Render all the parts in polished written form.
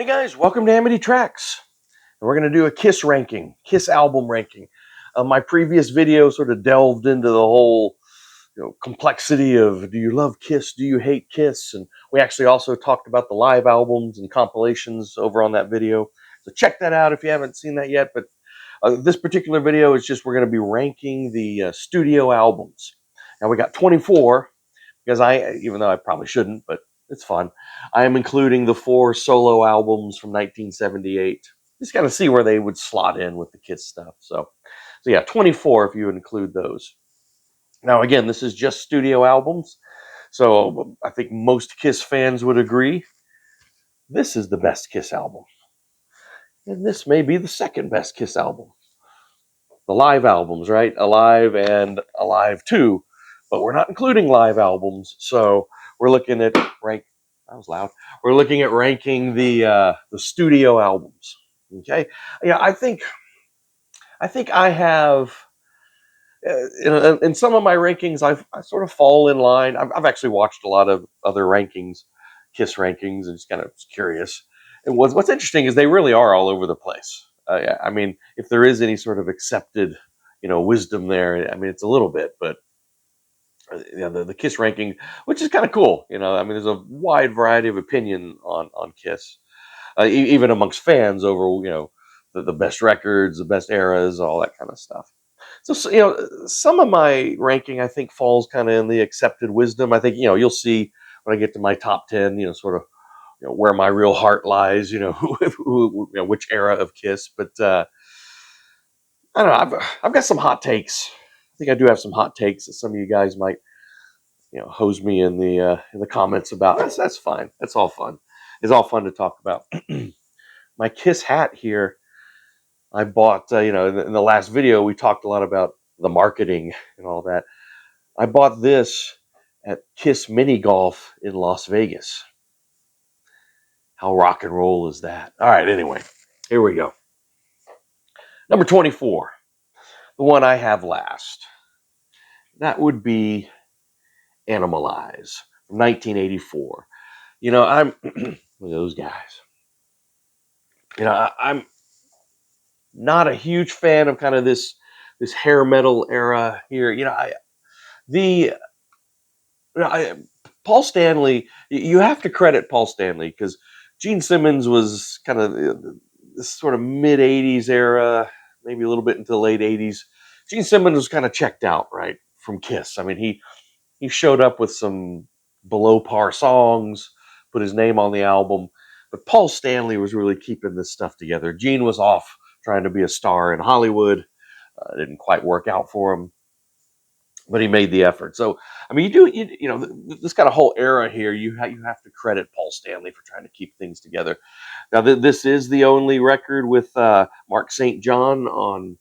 Hey guys, welcome to Amity Tracks. And we're going to do a Kiss ranking, Kiss album ranking. My previous video sort of delved into the whole complexity of do you love Kiss, do you hate Kiss? And we actually also talked about the live albums and compilations over on that video. So check that out if you haven't seen that yet. But this particular video is just we're going to be ranking the studio albums. Now we got 24 because even though I probably shouldn't, but it's fun. I am including the 4 solo albums from 1978. Just kind of see where they would slot in with the Kiss stuff. So yeah, 24 if you include those. Now again, this is just studio albums. So I think most Kiss fans would agree this is the best Kiss album. And this may be the second best Kiss album. The live albums, right? Alive and Alive 2. But we're not including live albums. So we're looking at that was loud. We're looking at ranking the studio albums. Okay, yeah, I think I have in some of my rankings I sort of fall in line. I've actually watched a lot of other rankings, Kiss rankings, and just kind of curious. And what's interesting is they really are all over the place. I mean, if there is any sort of accepted wisdom there, I mean it's a little bit, but the Kiss ranking, which is kind of cool. I mean, there's a wide variety of opinion on Kiss, even amongst fans over the best records, the best eras, all that kind of stuff. So some of my ranking I think falls kind of in the accepted wisdom. I think you'll see when I get to my top 10, sort of where my real heart lies. Which era of Kiss, but I don't know. I've got some hot takes. I think I do have some hot takes that some of you guys might hose me in the comments about. That's fine. That's all fun. It's all fun to talk about. My Kiss hat here, I bought. In the last video we talked a lot about the marketing and all that. I bought this at Kiss Mini Golf in Las Vegas. How rock and roll is that? All right. Anyway, here we go. Number 24, the one I have last. That would be Animalize from 1984. I'm those guys. I'm not a huge fan of kind of this hair metal era here. Paul Stanley. You have to credit Paul Stanley because Gene Simmons was kind of this sort of mid '80s era, maybe a little bit into the late '80s. Gene Simmons was kind of checked out, right, from Kiss. I mean, he showed up with some below par songs, put his name on the album, but Paul Stanley was really keeping this stuff together. Gene was off trying to be a star in Hollywood. It didn't quite work out for him, but he made the effort. So, I mean, this kind of whole era here, you have to credit Paul Stanley for trying to keep things together. Now, this is the only record with Mark St. John on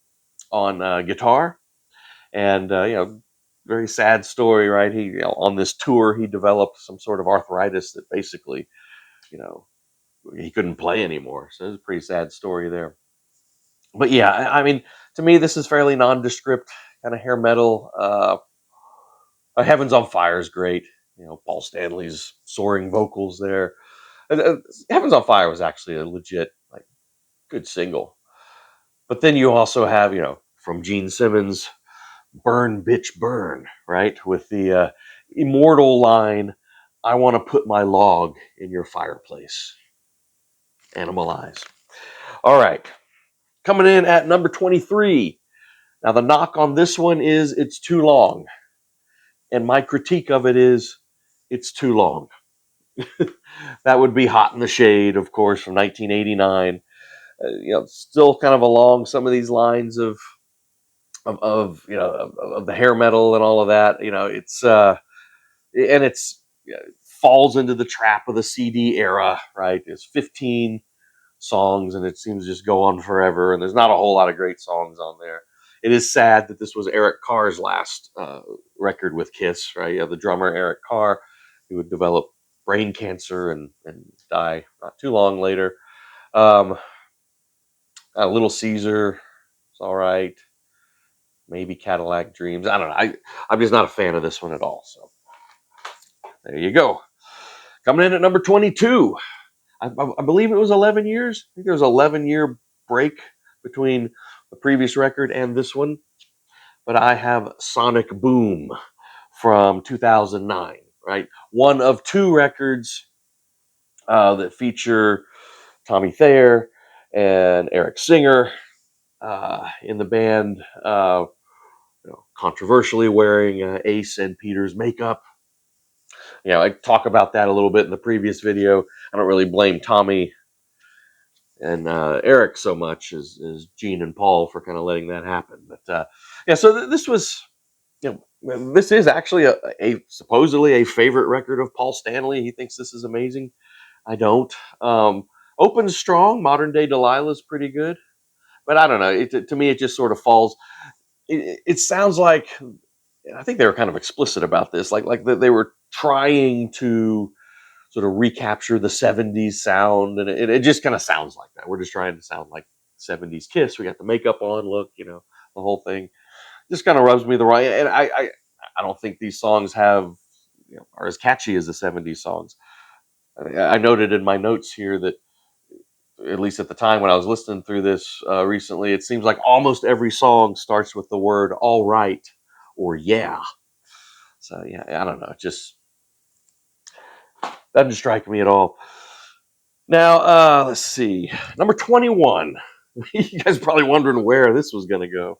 guitar, and very sad story, right? He on this tour he developed some sort of arthritis that basically, he couldn't play anymore. So it's a pretty sad story there. But yeah, I mean, to me, this is fairly nondescript kind of hair metal. Heavens on Fire is great. Paul Stanley's soaring vocals there. Heavens on Fire was actually a legit, like, good single. But then you also have, from Gene Simmons, Burn Bitch Burn, right? With the immortal line, I want to put my log in your fireplace. Animalize. All right. Coming in at number 23. Now, the knock on this one is it's too long. And my critique of it is it's too long. That would be Hot in the Shade, of course, from 1989. Still kind of along some of these lines of the hair metal and all of that. It's falls into the trap of the CD era, right? It's 15 songs and it seems to just go on forever, and there's not a whole lot of great songs on there. It is sad that this was Eric Carr's last record with Kiss, right? The drummer Eric Carr, who would develop brain cancer and die not too long later. Little Caesar, it's all right. Maybe Cadillac Dreams. I don't know. I'm just not a fan of this one at all. So there you go. Coming in at number 22. I believe it was 11 years. I think there was an 11-year break between the previous record and this one. But I have Sonic Boom from 2009, right? One of two records that feature Tommy Thayer and Eric Singer in the band, controversially wearing Ace and Peter's makeup. I talk about that a little bit in the previous video. I don't really blame Tommy and Eric so much as Gene and Paul for kind of letting that happen. But so this was, this is actually a supposedly a favorite record of Paul Stanley. He thinks this is amazing. I don't. Opens strong. Modern Day Delilah is pretty good, but I don't know. To me, it just sort of falls. It sounds like, I think they were kind of explicit about this, like that they were trying to sort of recapture the 70s sound, and it just kind of sounds like that. We're just trying to sound like 70s Kiss. We got the makeup on, look, the whole thing. Just kind of rubs me the wrong. And I don't think these songs are as catchy as the 70s songs. I noted in my notes here that, at least at the time when I was listening through this recently, it seems like almost every song starts with the word "all right" or "yeah." So yeah, I don't know. It just doesn't strike me at all. Now, let's see. Number 21. You guys are probably wondering where this was going to go.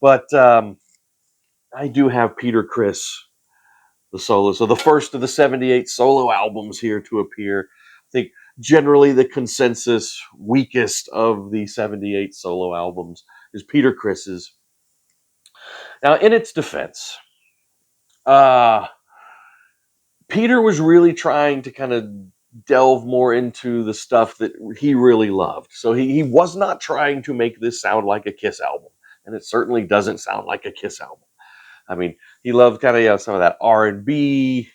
But I do have Peter Criss, the solo. So the first of the 78 solo albums here to appear. I think generally the consensus weakest of the 78 solo albums is Peter Criss's. Now, in its defense, Peter was really trying to kind of delve more into the stuff that he really loved. So he was not trying to make this sound like a Kiss album. And it certainly doesn't sound like a Kiss album. I mean, he loved kind of some of that R&B,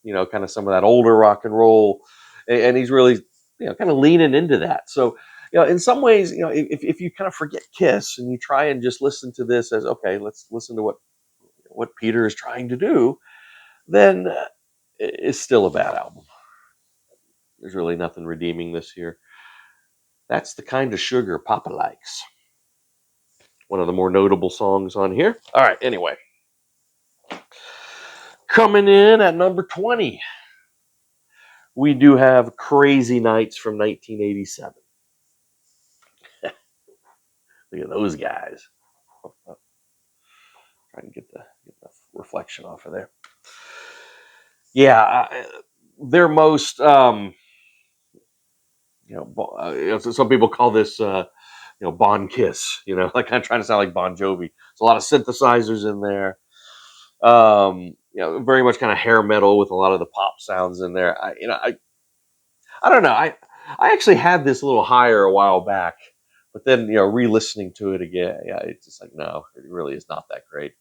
kind of some of that older rock and roll. And he's really, kind of leaning into that. So, in some ways, if you kind of forget Kiss and you try and just listen to this as, okay, let's listen to what Peter is trying to do, then it's still a bad album. There's really nothing redeeming this here. That's the Kind of Sugar Papa Likes. One of the more notable songs on here. All right, anyway. Coming in at number 20, we do have Crazy Nights from 1987. Look at those guys. Trying to get the reflection off of there. Yeah, their most, some people call this, Bon Kiss, like I'm trying to sound like Bon Jovi. There's a lot of synthesizers in there. Very much kind of hair metal with a lot of the pop sounds in there. I don't know. I actually had this a little higher a while back, but then re-listening to it again, it's just like, no, it really is not that great.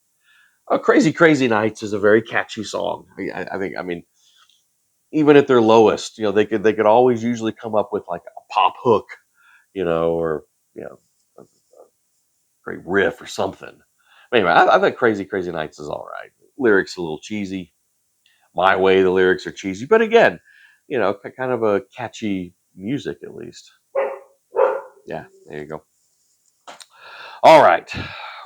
Crazy Crazy Nights is a very catchy song. I think, even at their lowest, they could always usually come up with like a pop hook, or a great riff or something. Anyway, I think Crazy Crazy Nights is all right. Lyrics a little cheesy. My Way, the lyrics are cheesy, but again, kind of a catchy music at least. Yeah, there you go. All right,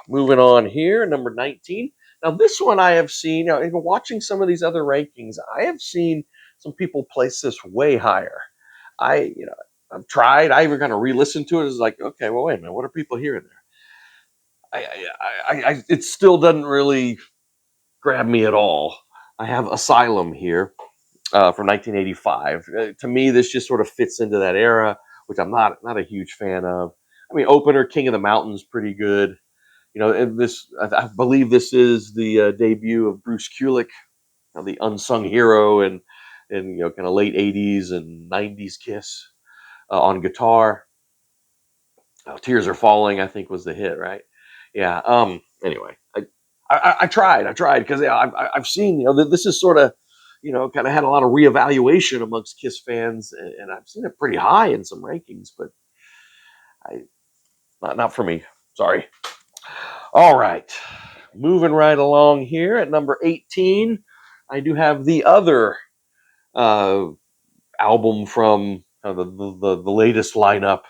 moving on here, number 19. Now, this one I have seen, watching some of these other rankings, I have seen some people place this way higher. I've tried. I even kind of re-listened to it. It's like, okay, well, wait a minute, what are people hearing there? It still doesn't really grab me at all. I have Asylum here from 1985. To me, this just sort of fits into that era, which I'm not a huge fan of. Opener, King of the Mountain's pretty good. And this, I believe this is the debut of Bruce Kulick, the unsung hero and kind of late 80s and 90s Kiss on guitar. Tears Are Falling, I think, was the hit, right? Yeah. Anyway, I tried because I've seen, this is sort of, kind of had a lot of reevaluation amongst Kiss fans, and I've seen it pretty high in some rankings, but not for me. Sorry. All right. Moving right along here at number 18, I do have the other album from the latest lineup,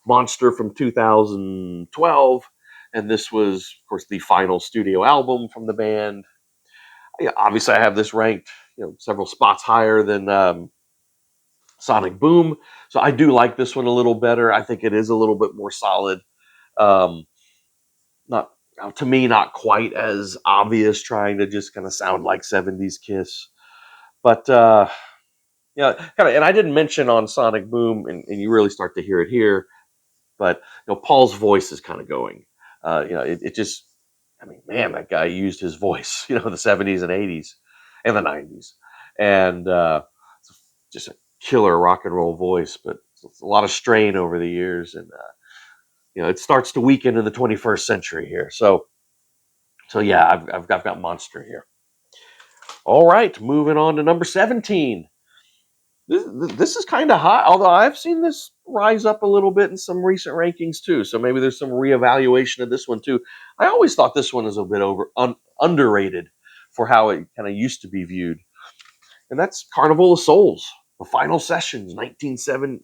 Monster from 2012, and this was, of course, the final studio album from the band. Yeah, obviously, I have this ranked, several spots higher than Sonic Boom, so I do like this one a little better. I think it is a little bit more solid. Um, not To me, not quite as obvious, trying to just kind of sound like '70s Kiss, but yeah, kind of. And I didn't mention on Sonic Boom, and you really start to hear it here. But Paul's voice is kind of going. It just, I mean, man, that guy used his voice, the '70s and '80s and the '90s, and it's just a killer rock and roll voice. But it's a lot of strain over the years, and it starts to weaken in the 21st century here. So yeah, I've got Monster here. All right, moving on to number 17. This is kind of high, although I've seen this rise up a little bit in some recent rankings too. So maybe there's some reevaluation of this one too. I always thought this one is a bit underrated for how it kind of used to be viewed, and that's Carnival of Souls, the final sessions, 1997,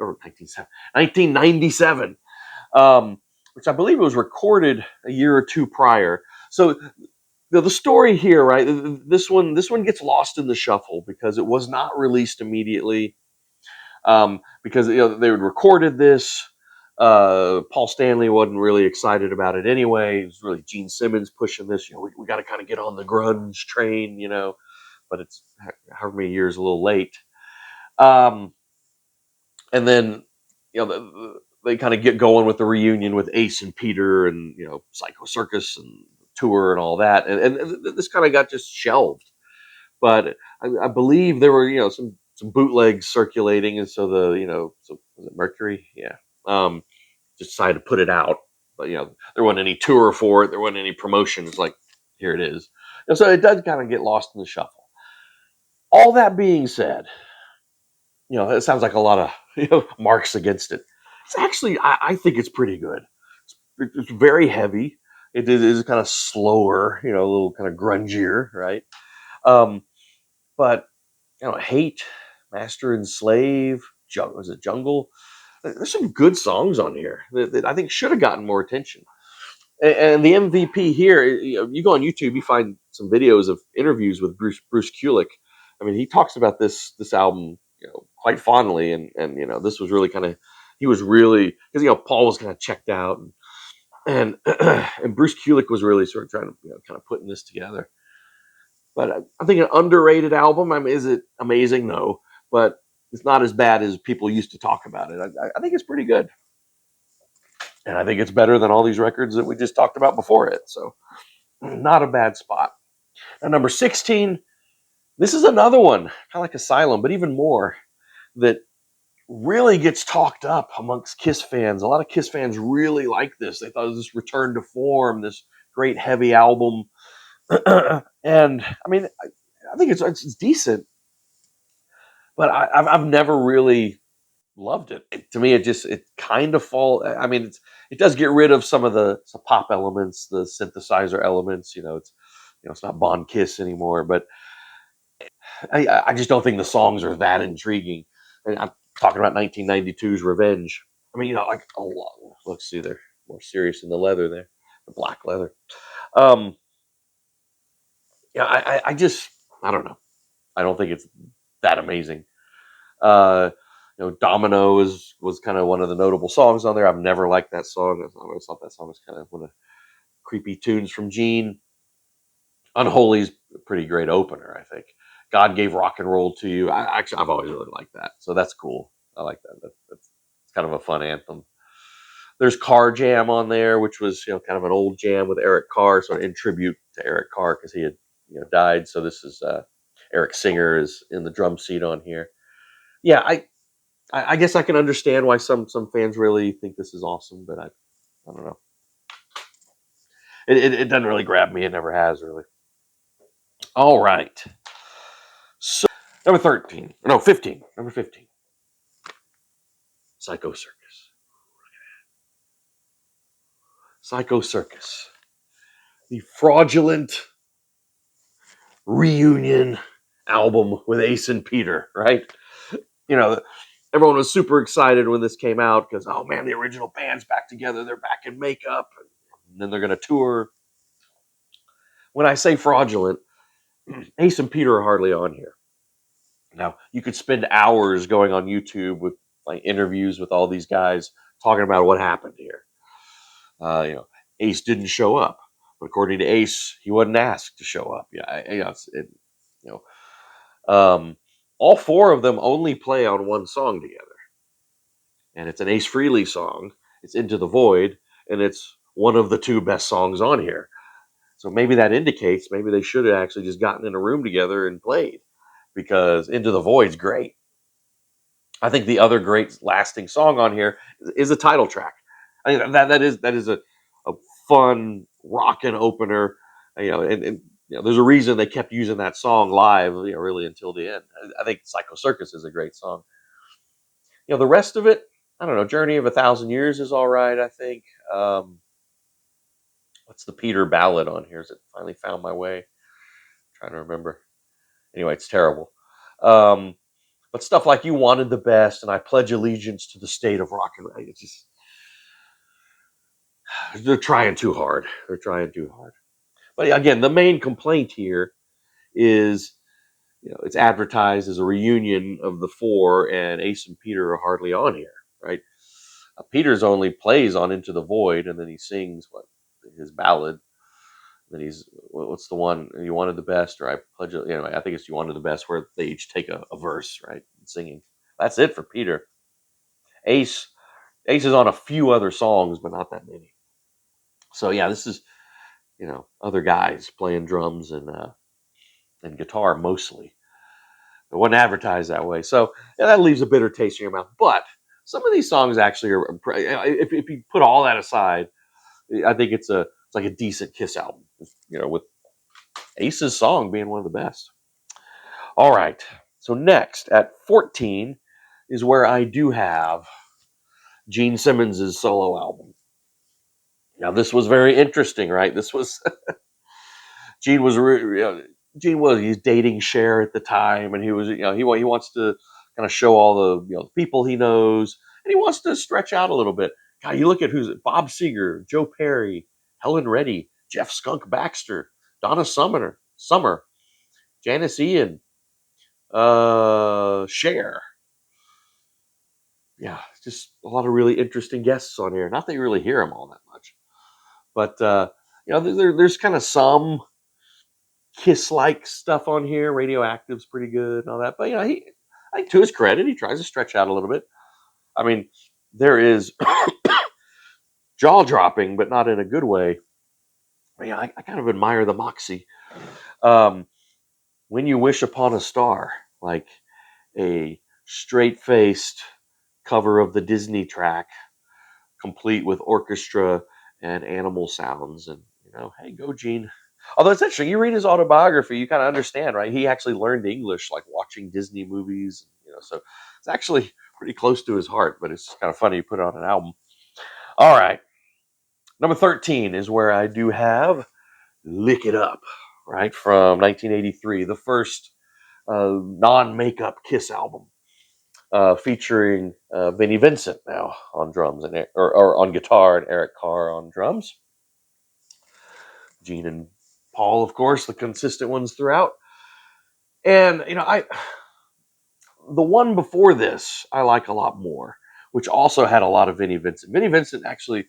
which I believe it was recorded a year or two prior. So the story here, right? This one gets lost in the shuffle because it was not released immediately. Because they had recorded this. Paul Stanley wasn't really excited about it anyway. It was really Gene Simmons pushing this. We got to kind of get on the grunge train, but it's however many years a little late. And then they kind of get going with the reunion with Ace and Peter and Psycho Circus and tour and all that, and this kind of got just shelved. But I believe there were some bootlegs circulating, and so so was it Mercury? Yeah, just decided to put it out. But there wasn't any tour for it. There wasn't any promotion. It's like, here it is. And so it does kind of get lost in the shuffle. All that being said, it sounds like a lot of marks against it. It's actually, I think it's pretty good. It's very heavy. It is kind of slower, a little kind of grungier, right? Um, but Hate, Master and Slave, was it Jungle? There's some good songs on here that I think should have gotten more attention. And the MVP here, you go on YouTube, you find some videos of interviews with Bruce Kulick. I mean, he talks about this album, quite fondly, and this was really kind of, he was really, because Paul was kind of checked out, and and Bruce Kulick was really sort of trying to kind of putting this together. But I think an underrated album. I mean, is it amazing? No, but it's not as bad as people used to talk about it. I think it's pretty good, and I think it's better than all these records that we just talked about before it. So, not a bad spot. At number 16, this is another one, kind of like Asylum, but even more, that really gets talked up amongst Kiss fans. A lot of Kiss fans really like this. They thought it was this return to form, this great heavy album. And I mean, I think it's decent, but I've never really loved it. To me, it kind of fall. I mean, it does get rid of some of the pop elements, the synthesizer elements. It's not Bon Kiss anymore, but I just don't think the songs are that intriguing. And I'm talking about 1992's Revenge. I mean, like a lot. Let's see, they're more serious in the leather there, the black leather. Um, yeah, I don't know. I don't think it's that amazing. Uh, Domino was kind of one of the notable songs on there. I've never liked that song. I always thought that song was kind of one of the creepy tunes from Gene. Unholy's a pretty great opener, I think. God Gave Rock and Roll to You. I've always really liked that, so that's cool. I like that. That's it's kind of a fun anthem. There's Car Jam on there, which was kind of an old jam with Eric Carr, sort of in tribute to Eric Carr because he had died. So this is Eric Singer is in the drum seat on here. Yeah, I guess I can understand why some fans really think this is awesome, but I don't know. It doesn't really grab me. It never has really. All right. So number 13. No, 15. Number 15. Psycho Circus. Psycho Circus. The fraudulent reunion album with Ace and Peter, right? You know, everyone was super excited when this came out because, oh man, the original band's back together. They're back in makeup. And then they're going to tour. When I say fraudulent, Ace and Peter are hardly on here. Now, you could spend hours going on YouTube with like interviews with all these guys talking about what happened here. Ace didn't show up, but according to Ace, he wasn't asked to show up. You know, all four of them only play on one song together, and it's an Ace Frehley song. It's "Into the Void," and it's one of the two best songs on here. So maybe that indicates maybe they should have actually just gotten in a room together and played, because "Into the Void's great. I think the other great lasting song on here is a title track. I think that is a fun rockin' opener. There's a reason they kept using that song live, really until the end. I think Psycho Circus is a great song. The rest of it, I don't know. Journey of a Thousand Years is all right, I think. What's the Peter ballad on here? Is it Finally Found My Way? I'm trying to remember. Anyway, it's terrible. But stuff like You Wanted the Best and I Pledge Allegiance to the State of Rock and Roll. It's just, they're trying too hard. They're trying too hard. But again, the main complaint here is, it's advertised as a reunion of the four, and Ace and Peter are hardly on here, right? Peter's only plays on Into the Void, and then he sings his ballad. Then what's the one, You Wanted the Best, or I Pledge, I think it's You Wanted the Best, where they each take a verse, right, singing. That's it for Peter. Ace is on a few other songs, but not that many. So yeah, this is, other guys playing drums and guitar mostly. It wasn't advertised that way, so that leaves a bitter taste in your mouth. But some of these songs actually are, if you put all that aside, I think it's like a decent Kiss album. With Ace's song being one of the best. All right, so next at 14 is where I do have Gene Simmons' solo album. Now this was very interesting, right? This was Gene was he's dating Cher at the time, and he was he wants to kind of show all the people he knows, and he wants to stretch out a little bit. God, you look at who's Bob Seger, Joe Perry, Helen Reddy, Jeff Skunk Baxter, Donna Summer, Janice Ian, Cher. Yeah, just a lot of really interesting guests on here. Not that you really hear them all that much, but there's kind of some Kiss-like stuff on here. Radioactive's pretty good and all that. But I think to his credit, he tries to stretch out a little bit. I mean, there is jaw-dropping, but not in a good way. I kind of admire the moxie. When You Wish Upon a Star, like a straight-faced cover of the Disney track, complete with orchestra and animal sounds, and hey, go Gene. Although it's interesting, you read his autobiography, you kind of understand, right? He actually learned English like watching Disney movies, so it's actually pretty close to his heart. But it's kind of funny you put it on an album. All right, number 13 is where I do have "Lick It Up," right, from 1983, the first non-makeup Kiss album, featuring Vinnie Vincent now on drums or on guitar, and Eric Carr on drums. Gene and Paul, of course, the consistent ones throughout. And the one before this I like a lot more, which also had a lot of Vinnie Vincent. Vinnie Vincent actually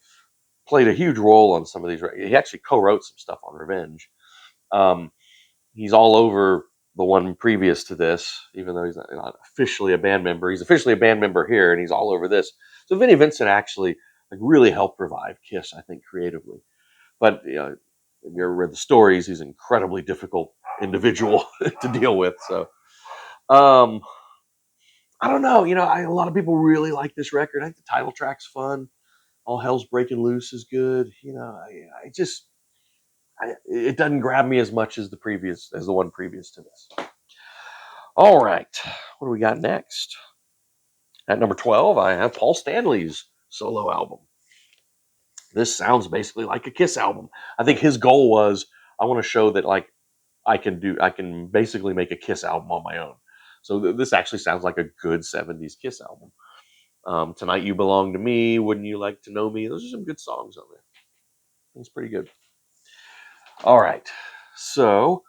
played a huge role on some of these. He actually co-wrote some stuff on Revenge. He's all over the one previous to this, even though he's not officially a band member. He's officially a band member here, and he's all over this. So Vinnie Vincent actually really helped revive Kiss, I think, creatively. But if you ever read the stories, he's an incredibly difficult individual to deal with. So I don't know. A lot of people really like this record. I think the title track's fun. All Hell's Breaking Loose is good. It doesn't grab me as much as the one previous to this. All right, what do we got next? At number 12, I have Paul Stanley's solo album. This sounds basically like a Kiss album. I think his goal was, I want to show that I can basically make a Kiss album on my own. So this actually sounds like a good 70s Kiss album. Tonight You Belong to Me, Wouldn't You Like to Know Me? Those are some good songs on there. It's pretty good. All right. So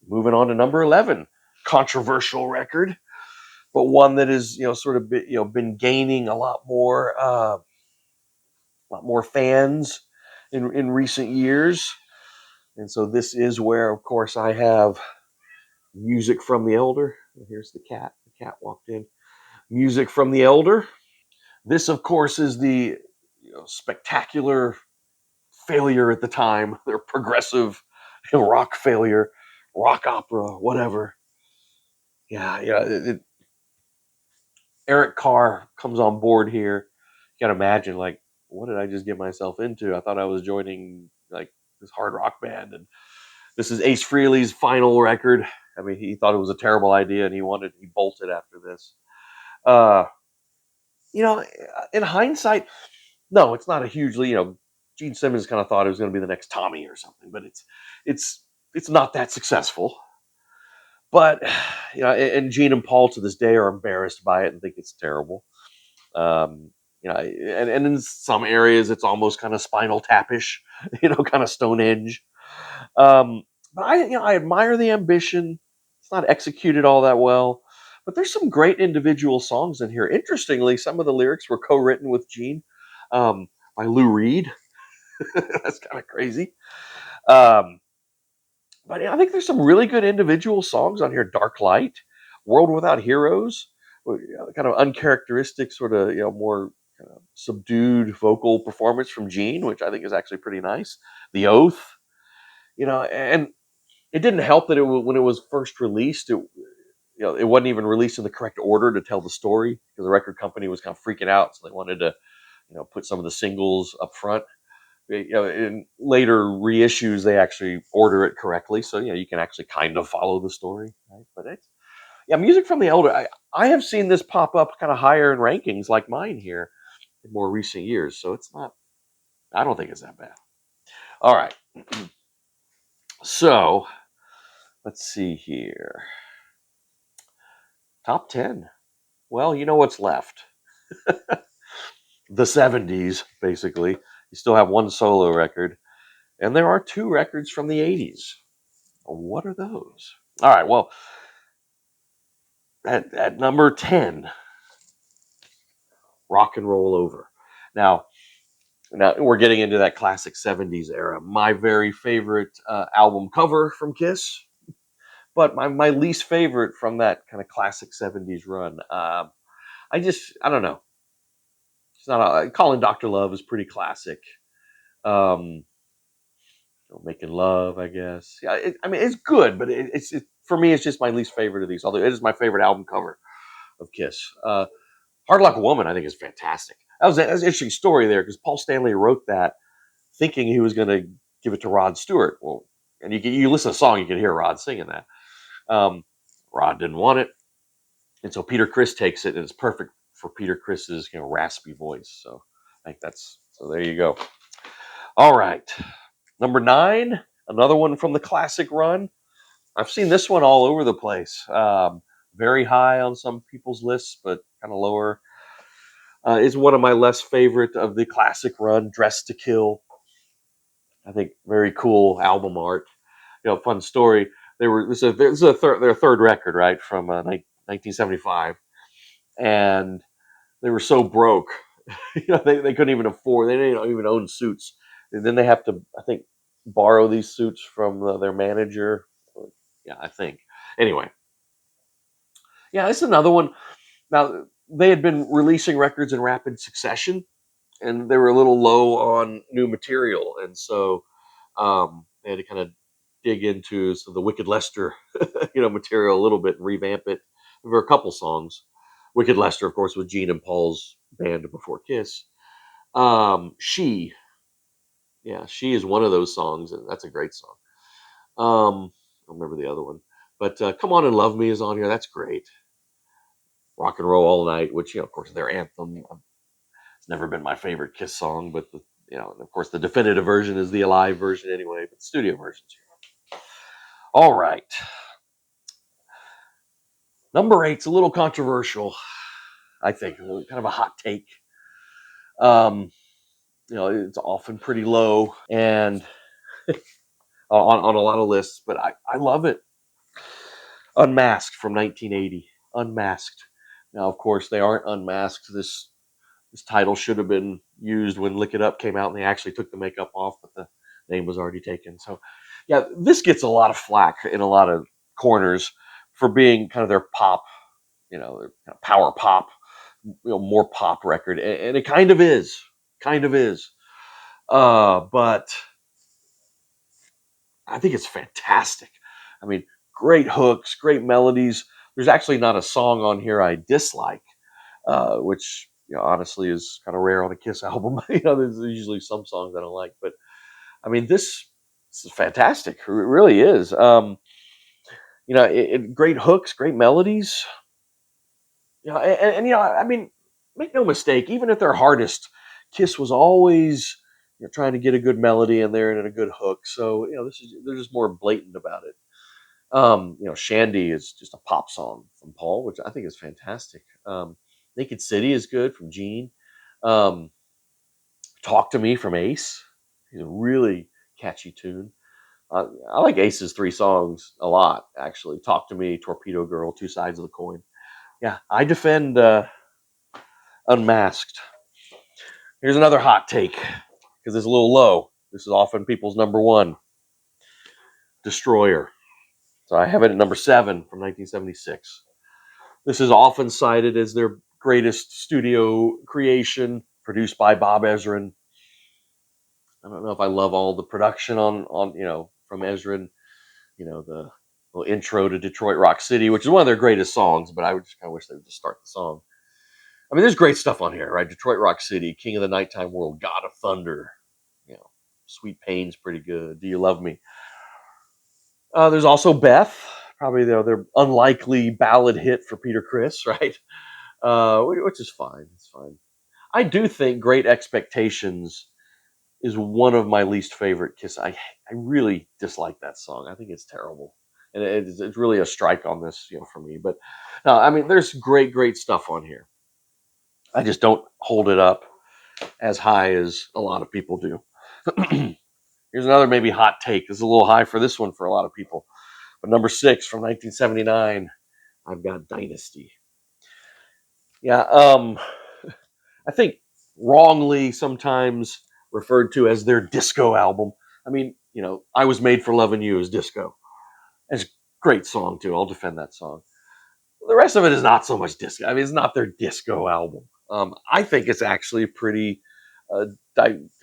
moving on to number 11, controversial record, but one that is, sort of been gaining a lot more fans in recent years. And so this is where, of course, I have Music from the Elder. Here's the cat. The cat walked in. Music from the Elder. This, of course, is the spectacular failure at the time. Their progressive rock failure, rock opera, whatever. Yeah, Eric Carr comes on board here. You gotta imagine, like, what did I just get myself into? I thought I was joining like this hard rock band, and this is Ace Frehley's final record. I mean, he thought it was a terrible idea, and he bolted after this. Uh, in hindsight, no, it's not a hugely, Gene Simmons kind of thought it was going to be the next Tommy or something, but it's it's not that successful. But and Gene and Paul to this day are embarrassed by it and think it's terrible. Um, and in some areas it's almost kind of Spinal Tapish, kind of Stonehenge. Um, but I admire the ambition. It's not executed all that well, but there's some great individual songs in here. Interestingly, some of the lyrics were co-written with Gene, by Lou Reed. That's kind of crazy. Um, but I think there's some really good individual songs on here. Dark Light, World Without Heroes, kind of uncharacteristic, sort of more kind of subdued vocal performance from Gene, which I think is actually pretty nice. The Oath, and it didn't help that when it was first released, it wasn't even released in the correct order to tell the story because the record company was kind of freaking out, so they wanted to put some of the singles up front. In later reissues, they actually order it correctly, so you can actually kind of follow the story, right? But Music from the Elder. I have seen this pop up kind of higher in rankings, like mine here, in more recent years. So it's not. I don't think it's that bad. All right. So let's see here. Top 10. Well, you know what's left. The 70s, basically. You still have one solo record, and there are two records from the 80s. What are those? All right. Well, at number 10, Rock and Roll Over. Now, we're getting into that classic 70s era. My very favorite album cover from Kiss, but my least favorite from that kind of classic 70s run. I don't know. It's not Calling Dr. Love is pretty classic. Um, Making Love, I guess. Yeah, I mean, it's good, but for me, it's just my least favorite of these. Although it is my favorite album cover of Kiss. Hard Like a Woman, I think, is fantastic. That was an interesting story there because Paul Stanley wrote that thinking he was going to give it to Rod Stewart. Well, and you listen to the song, you can hear Rod singing that. Rod didn't want it, and so Peter Criss takes it, and it's perfect for Peter Criss's raspy voice. So I think there you go. All right, number 9, another one from the classic run. I've seen this one all over the place. Very high on some people's lists, but kind of lower. Is one of my less favorite of the classic run, Dressed to Kill. I think very cool album art. Fun story. This is their third record, right, from 1975, and they were so broke, they couldn't even afford. They didn't even own suits, and then they have to, I think, borrow these suits from their manager. Yeah, I think. Anyway, yeah, this is another one. Now they had been releasing records in rapid succession, and they were a little low on new material, and so they had to kind of dig into the Wicked Lester, material a little bit and revamp it. There were a couple songs. Wicked Lester, of course, with Gene and Paul's band before Kiss. She, yeah, She is one of those songs, and that's a great song. I don't remember the other one, but Come On and Love Me is on here. That's great. Rock and Roll All Night, which of course, their anthem. It's never been my favorite Kiss song, but and of course, the definitive version is the Alive version anyway, but the studio version's here. All right. Number eight's a little controversial, I think, kind of a hot take. Um, it's often pretty low and on a lot of lists, but I love it. Unmasked from 1980. Unmasked. Now, of course, they aren't unmasked. This title should have been used when Lick It Up came out, and they actually took the makeup off, but the name was already taken. So, yeah, this gets a lot of flack in a lot of corners for being kind of their pop, their kind of power pop, more pop record, and it kind of is. But I think it's fantastic. I mean, great hooks, great melodies. There's actually not a song on here I dislike, which honestly is kind of rare on a Kiss album. There's usually some songs I don't like, but I mean, this is fantastic. It really is. Great hooks, great melodies. I mean, make no mistake. Even at their hardest, Kiss was always trying to get a good melody in there and a good hook. So they're just more blatant about it. Shandy is just a pop song from Paul, which I think is fantastic. Naked City is good from Gene. Um, Talk to Me from Ace is a really catchy tune. I like Ace's three songs a lot, actually. Talk to Me, Torpedo Girl, Two Sides of the Coin. Yeah, I defend Unmasked. Here's another hot take because it's a little low. This is often people's number one. Destroyer. So I have it at number 7 from 1976. This is often cited as their greatest studio creation, produced by Bob Ezrin. I don't know if I love all the production on from Ezrin. The little intro to Detroit Rock City, which is one of their greatest songs, but I would just kind of wish they would just start the song. I mean, there's great stuff on here, right? Detroit Rock City, King of the Nighttime World, God of Thunder, Sweet Pain's pretty good. Do You Love Me? There's also Beth, probably their unlikely ballad hit for Peter Criss, right? Which is fine. It's fine. I do think Great Expectations is one of my least favorite Kiss. I really dislike that song. I think it's terrible, and it's really a strike on this, for me. But no, I mean, there's great stuff on here. I just don't hold it up as high as a lot of people do. Here's another maybe hot take. This is a little high for this one for a lot of people. But number 6 from 1979, I've got Dynasty. Yeah, I think wrongly sometimes referred to as their disco album. I mean, I Was Made for Loving You is disco. It's a great song too. I'll defend that song. The rest of it is not so much disco. I mean, it's not their disco album. I think it's actually a pretty kind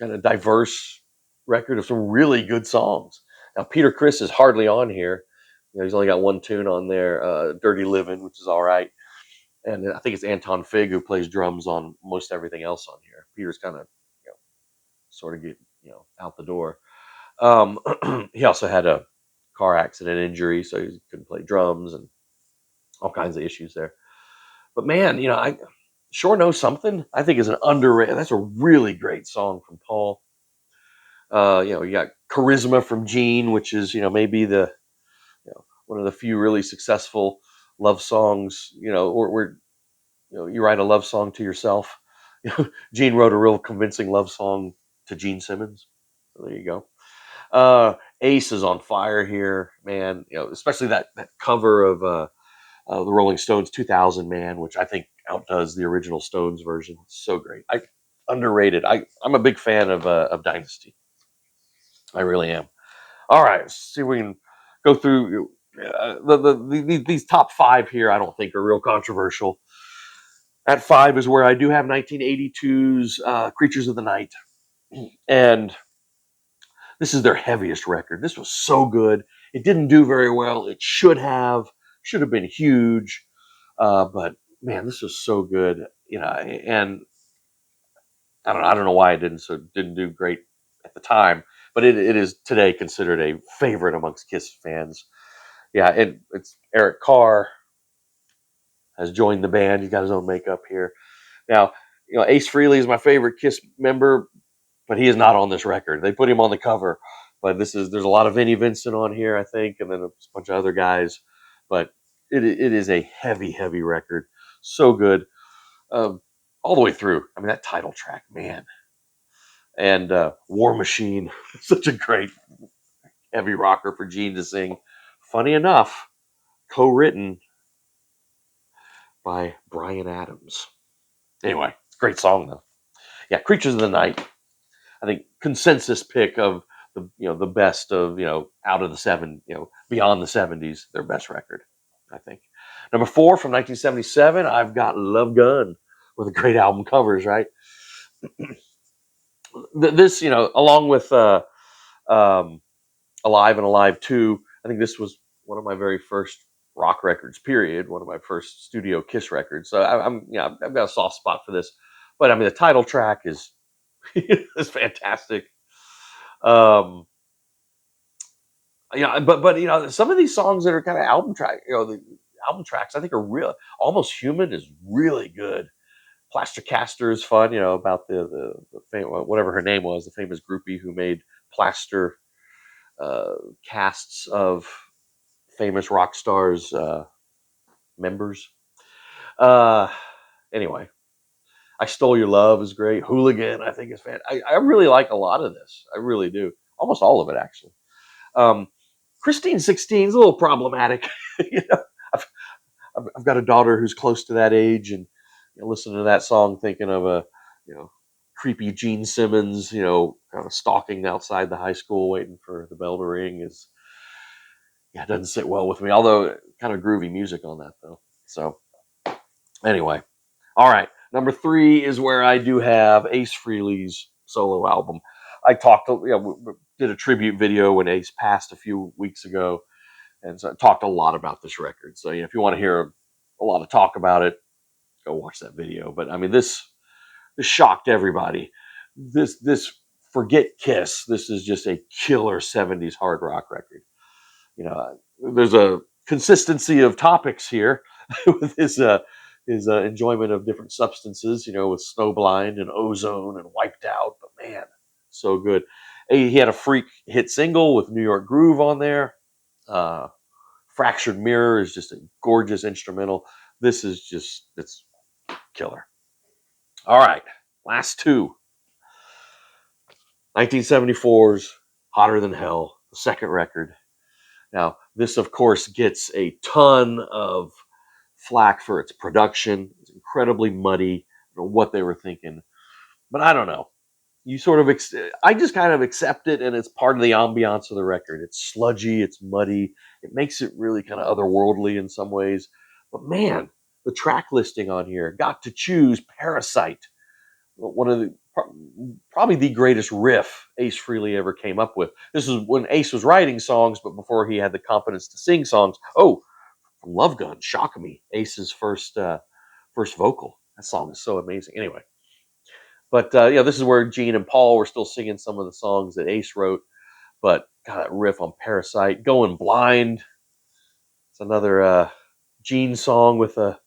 of diverse record of some really good songs. Now, Peter Criss is hardly on here. He's only got one tune on there, "Dirty Living," which is all right. And I think it's Anton Fig who plays drums on most everything else on here. Peter's kind of, sort of get, out the door. Um, he also had a car accident injury, so he couldn't play drums and all kinds of issues there. But man, I Sure Know Something, I think is an underrated. That's a really great song from Paul. You got Charisma from Gene, which is, maybe the, one of the few really successful love songs, where you write a love song to yourself. Gene wrote a real convincing love song to Gene Simmons. So there you go. Ace is on fire here, man. Especially that cover of the Rolling Stones 2000 Man, which I think outdoes the original Stones version. It's so great. Underrated. I'm a big fan of Dynasty. I really am. All right, let's see if we can go through these top 5 here. I don't think are real controversial. At 5 is where I do have 1982's Creatures of the Night. And this is their heaviest record. This was so good. It didn't do very well. It should have been huge. But man, this was so good. And I don't know why it didn't do great at the time, but it is today considered a favorite amongst Kiss fans. Yeah, it's Eric Carr has joined the band. He's got his own makeup here. Now, Ace Frehley is my favorite Kiss member, but he is not on this record. They put him on the cover, but there's a lot of Vinnie Vincent on here, I think, and then a bunch of other guys. But It is a heavy, heavy record. So good. Um, all the way through. I mean, that title track, man. And War Machine, such a great heavy rocker for Gene to sing. Funny enough, co-written by Bryan Adams. Anyway, great song though. Yeah, Creatures of the Night. I think consensus pick of the best of out of the beyond the '70s, their best record. I think number 4 from 1977. I've got Love Gun with a great album covers. Right, this along with um, Alive and Alive 2. I think this was one of my very first rock records. Period. One of my first studio Kiss records. So I've got a soft spot for this. But I mean, the title track is is fantastic. Um, but some of these songs that are kind of album track, the album tracks, I think are real. Almost Human is really good. Plaster Caster is fun. About whatever her name was, the famous groupie who made plaster uh, casts of famous rock stars members. Uh, anyway, I Stole Your Love is great. Hooligan, I think is fan. I really like a lot of this. I really do. Almost all of it, actually. Um, Christine 16 is a little problematic. you know, I've, I've got a daughter who's close to that age, and listening to that song, thinking of a creepy Gene Simmons, kind of stalking outside the high school, waiting for the bell to ring is it doesn't sit well with me. Although kind of groovy music on that though. So anyway, all right. Number 3 is where I do have Ace Frehley's solo album. I talked, did a tribute video when Ace passed a few weeks ago, and so I talked a lot about this record. So if you want to hear a lot of talk about it, go watch that video. But I mean, this shocked everybody. This forget Kiss. This is just a killer '70s hard rock record. There's a consistency of topics here with his enjoyment of different substances. With Snowblind and Ozone and Wiped Out. But man, so good. He had a freak hit single with New York Groove on there. Uh, Fractured Mirror is just a gorgeous instrumental. This is it's killer. All right, last two. 1974's Hotter Than Hell, the second record. Now, this, of course, gets a ton of flack for its production. It's incredibly muddy. I don't know what they were thinking, but I don't know. You sort of, I just kind of accept it, and it's part of the ambiance of the record. It's sludgy, it's muddy. It makes it really kind of otherworldly in some ways. But man, the track listing on here, got to choose Parasite, one of the probably the greatest riff Ace Frehley ever came up with. This is when Ace was writing songs, but before he had the confidence to sing songs. Oh, from Love Gun, Shock Me, Ace's first vocal. That song is so amazing. Anyway, but this is where Gene and Paul were still singing some of the songs that Ace wrote. But God, that riff on Parasite, Going Blind. It's another Gene song with a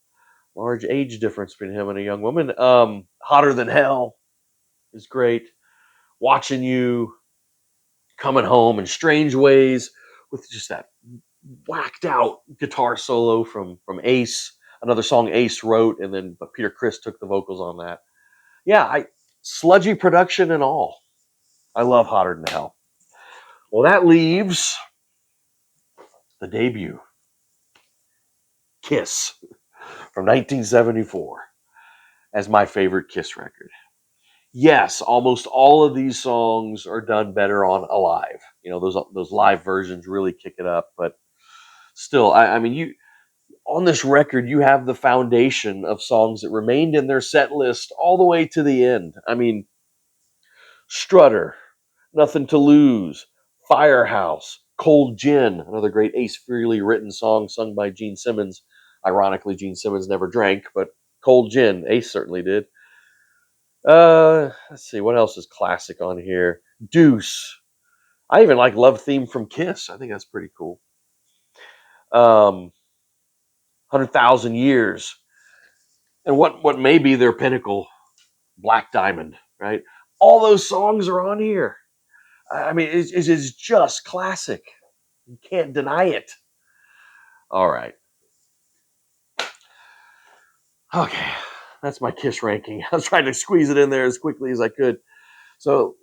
large age difference between him and a young woman. Hotter Than Hell is great. Watching You, Coming Home in Strange Ways, with just that whacked out guitar solo from Ace. Another song Ace wrote, and then but Peter Criss took the vocals on that. Yeah, sludgy production and all. I love Hotter Than Hell. Well, that leaves the debut, Kiss, from 1974, as my favorite Kiss record. Yes, almost all of these songs are done better on Alive. Those live versions really kick it up, but still, I mean, you on this record, you have the foundation of songs that remained in their set list all the way to the end. I mean, Strutter, Nothing to Lose, Firehouse, Cold Gin, another great Ace Frehley written song sung by Gene Simmons. Ironically, Gene Simmons never drank, but Cold Gin, Ace certainly did. Let's see, what else is classic on here? Deuce. I even like Love Theme from Kiss. I think that's pretty cool. 100,000 Years. And what may be their pinnacle, Black Diamond, right? All those songs are on here. I mean, it is just classic. You can't deny it. All right. Okay, that's my Kiss ranking. I was trying to squeeze it in there as quickly as I could. So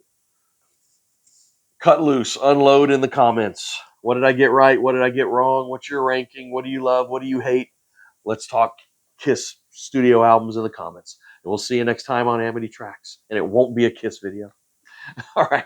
cut loose, unload in the comments. What did I get right? What did I get wrong? What's your ranking? What do you love? What do you hate? Let's talk Kiss studio albums in the comments. And we'll see you next time on Amity Tracks. And it won't be a Kiss video. All right.